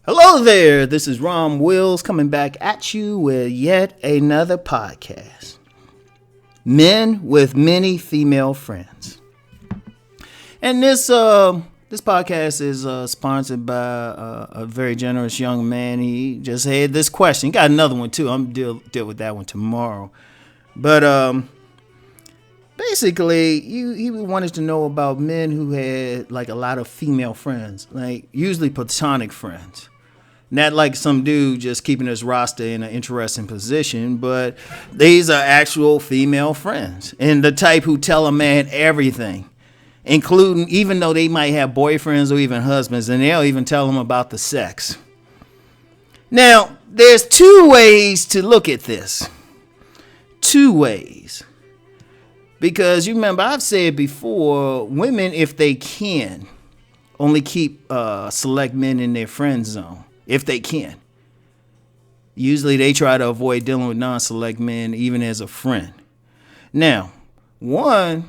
Hello there, this is Rom Wills coming back at you with yet another podcast. Men with many female friends. And this podcast is sponsored by a very generous young man. He just had this question. He got another one too. I'm deal with that one tomorrow. But basically, he wanted to know about men who had like a lot of female friends, like usually platonic friends. Not like some dude just keeping his roster in an interesting position, but these are actual female friends. And the type who tell a man everything, including even though they might have boyfriends or even husbands, and they'll even tell them about the sex. Now, there's two ways to look at this. Two ways. Because you remember, I've said before, women, if they can, only keep select men in their friend zone. If they can. Usually they try to avoid dealing with non-select men even as a friend. Now, one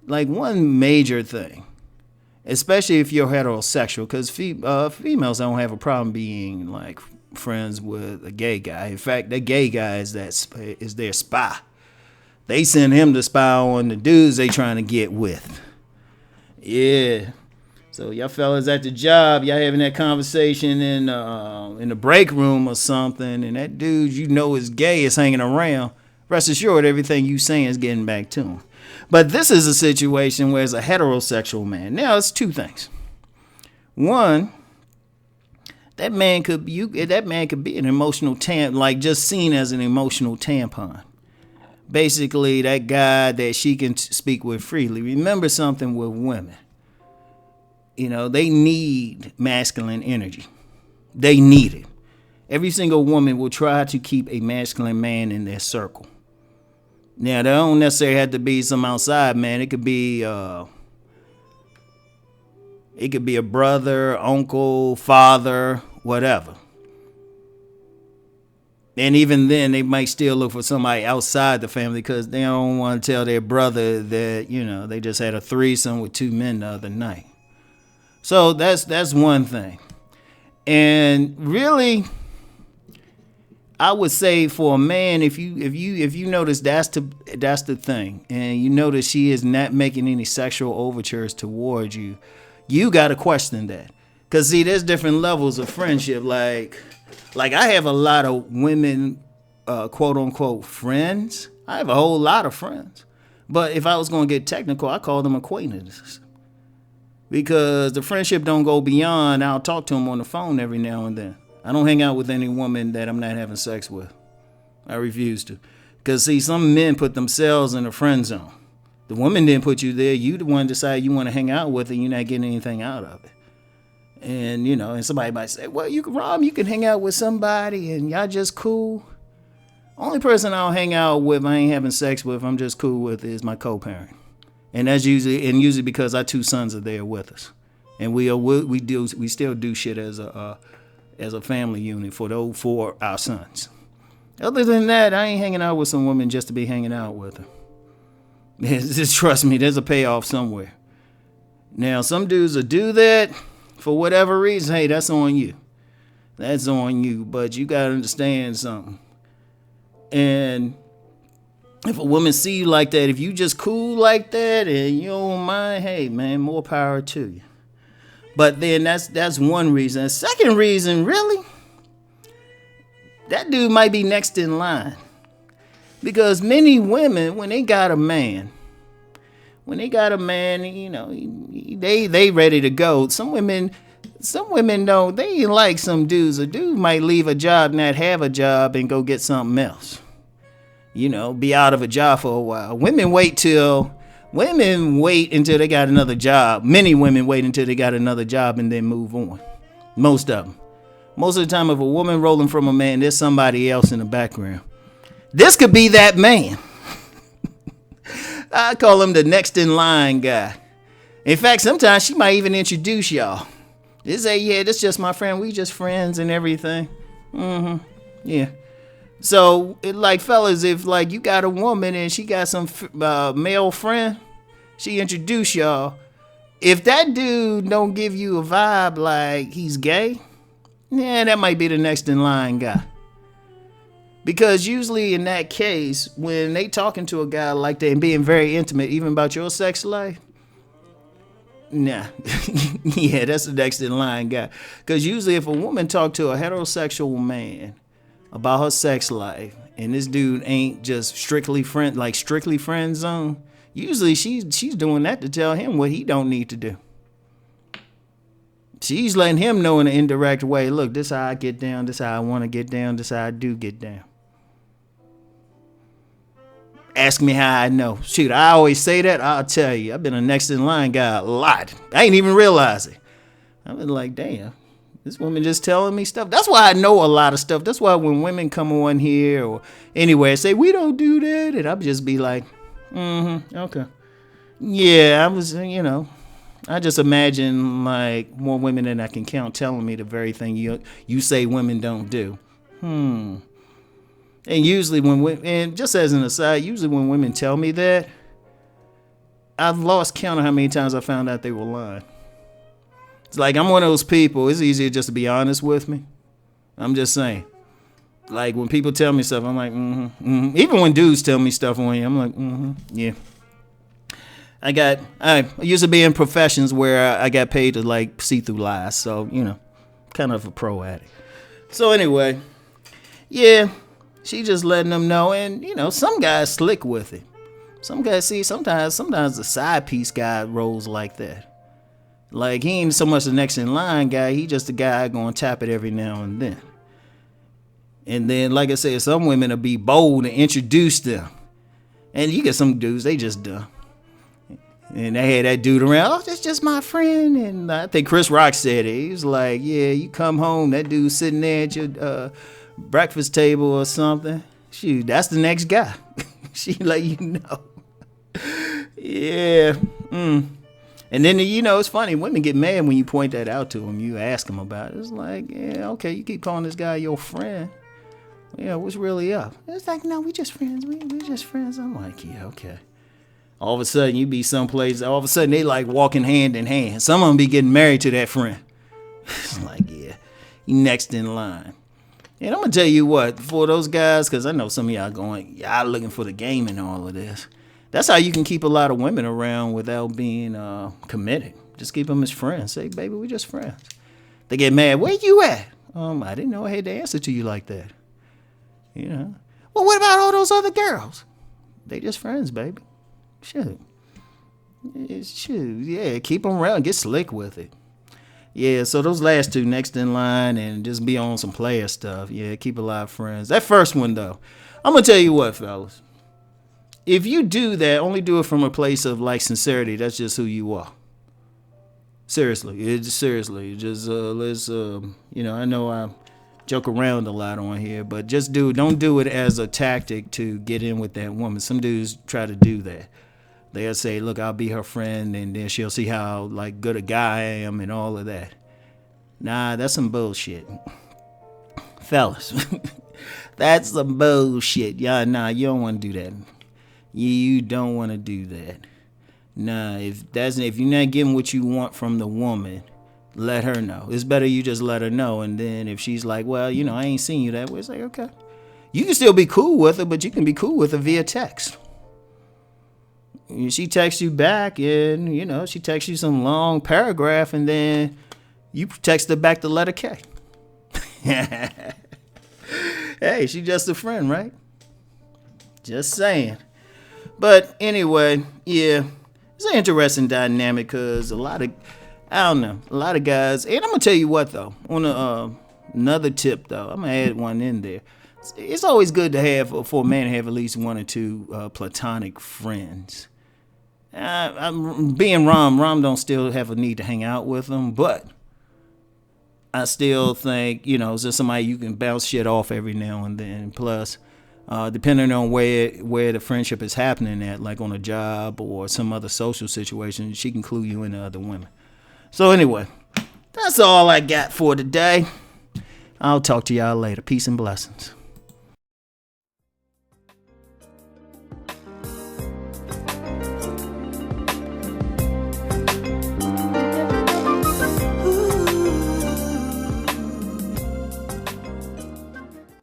major thing, especially if you're heterosexual, because females don't have a problem being like friends with a gay guy. In fact, the gay guy is their spy. They send him to spy on the dudes they trying to get with. Yeah. So y'all fellas at the job, y'all having that conversation in the break room or something, and that dude you know is gay is hanging around. Rest assured, everything you saying is getting back to him. But this is a situation where it's a heterosexual man. Now it's two things. One, that man could be an emotional like just seen as an emotional tampon. Basically, that guy that she can speak with freely. Remember something with women. You know, they need masculine energy. They need it. Every single woman will try to keep a masculine man in their circle. Now, they don't necessarily have to be some outside man. It could be a brother, uncle, father, whatever. And even then, they might still look for somebody outside the family because they don't want to tell their brother that, you know, they just had a threesome with two men the other night. So that's one thing. And really, I would say for a man, if you notice that's the thing, and you notice she is not making any sexual overtures towards you, you got to question that. Because see, there's different levels of friendship. Like I have a lot of women, quote unquote friends. I have a whole lot of friends. But if I was going to get technical, I call them acquaintances. Because the friendship don't go beyond, I'll talk to them on the phone every now and then. I don't hang out with any woman that I'm not having sex with. I refuse to. Because, see, some men put themselves in a friend zone. The woman didn't put you there. You the one decide you want to hang out with her. You're not getting anything out of it. And, you know, and somebody might say, well, you can hang out with somebody and y'all just cool. Only person I'll hang out with, I ain't having sex with, I'm just cool with, is my co-parent. And that's usually because our two sons are there with us, and we still do shit as a family unit for our sons. Other than that, I ain't hanging out with some woman just to be hanging out with her. Just trust me, there's a payoff somewhere. Now, some dudes will do that for whatever reason. Hey, that's on you. That's on you. But you gotta understand something. And if a woman see you like that, if you just cool like that and you don't mind, hey, man, more power to you. But then that's one reason. The second reason, really, that dude might be next in line. Because many women, when they got a man, you know, they ready to go. Some women don't. They ain't like some dudes. A dude might leave a job, not have a job, and go get something else. You know, be out of a job for a while. Women wait until they got another job. Many women wait until they got another job and then move on. Most of them. Most of the time, if a woman rolling from a man, there's somebody else in the background. This could be that man. I call him the next in line guy. In fact, sometimes she might even introduce y'all. They say, yeah, this is just my friend. We just friends and everything. Yeah. So, like, fellas, if, like, you got a woman and she got some male friend, she introduce y'all. If that dude don't give you a vibe like he's gay, Yeah, that might be the next in line guy. Because usually in that case, when they talking to a guy like that and being very intimate, even about your sex life, nah. Yeah, that's the next in line guy. Because usually if a woman talk to a heterosexual man about her sex life, and this dude ain't just strictly friend zone, usually she's doing that to tell him what he don't need to do. She's letting him know in an indirect way, look, this how I get down, this how I want to get down, this how I do get down. Ask me how I know. Shoot, I always say that. I'll tell you. I've been a next in line guy a lot. I ain't even realize it. I've been like, damn, this woman just telling me stuff. That's why I know a lot of stuff. That's why when women come on here or anywhere say, we don't do that, and I'll just be like, okay. Yeah, I just imagine like more women than I can count telling me the very thing you say women don't do. And usually and just as an aside, usually when women tell me that, I've lost count of how many times I found out they were lying. It's like I'm one of those people, it's easier just to be honest with me. I'm just saying. Like when people tell me stuff, I'm like, Even when dudes tell me stuff on you, I'm like, yeah. I used to be in professions where I got paid to like see through lies. So, kind of a pro at it. So anyway, yeah. She just letting them know, and some guys slick with it. Some guys sometimes the side piece guy rolls like that. Like he ain't so much the next in line guy, he just the guy gonna tap it every now and then. And then, like I said, some women will be bold and introduce them. And you get some dudes, they just dumb. And they had that dude around, oh, that's just my friend. And I think Chris Rock said it. He was like, yeah, you come home, that dude's sitting there at your breakfast table or something. Shoot, that's the next guy. She let you know. Yeah. And then, it's funny. Women get mad when you point that out to them. You ask them about it. It's like, yeah, okay, you keep calling this guy your friend. Yeah, what's really up? It's like, no, we just friends. We just friends. I'm like, yeah, okay. All of a sudden, you be someplace. All of a sudden, they like walking hand in hand. Some of them be getting married to that friend. It's like, yeah, you next in line. And I'm going to tell you what, for those guys, because I know some of y'all looking for the game and all of this. That's how you can keep a lot of women around without being committed. Just keep them as friends. Say, baby, we just friends. They get mad. Where you at? I didn't know I had to answer to you like that. Well, what about all those other girls? They just friends, baby. Shoot. Yeah, keep them around. Get slick with it. Yeah, so those last two, next in line and just be on some player stuff. Yeah, keep a lot of friends. That first one, though, I'm going to tell you what, fellas. If you do that, only do it from a place of, like, sincerity. That's just who you are. Seriously. Just, let's, I know I joke around a lot on here, but don't do it as a tactic to get in with that woman. Some dudes try to do that. They'll say, look, I'll be her friend, and then she'll see how, like, good a guy I am and all of that. Nah, that's some bullshit. Fellas, that's some bullshit. Y'all, nah, you don't want to do that. You don't want to do that. Nah, if you're not getting what you want from the woman, let her know. It's better you just let her know, and then if she's like, well, I ain't seen you that way, it's like, okay. You can still be cool with her, but you can be cool with her via text. She texts you back and, she texts you some long paragraph and then you text her back the letter K. Hey, she just a friend, right? Just saying. But anyway, yeah, it's an interesting dynamic because a lot of guys, and I'm going to tell you what, though, on another tip, though, I'm going to add one in there. It's always good to have, for a man to have at least one or two platonic friends. Being Rom don't still have a need to hang out with them, but I still think, it's just somebody you can bounce shit off every now and then. Plus, depending on where the friendship is happening at, like on a job or some other social situation, she can clue you into other women. So anyway, that's all I got for today. I'll talk to y'all later. Peace and blessings.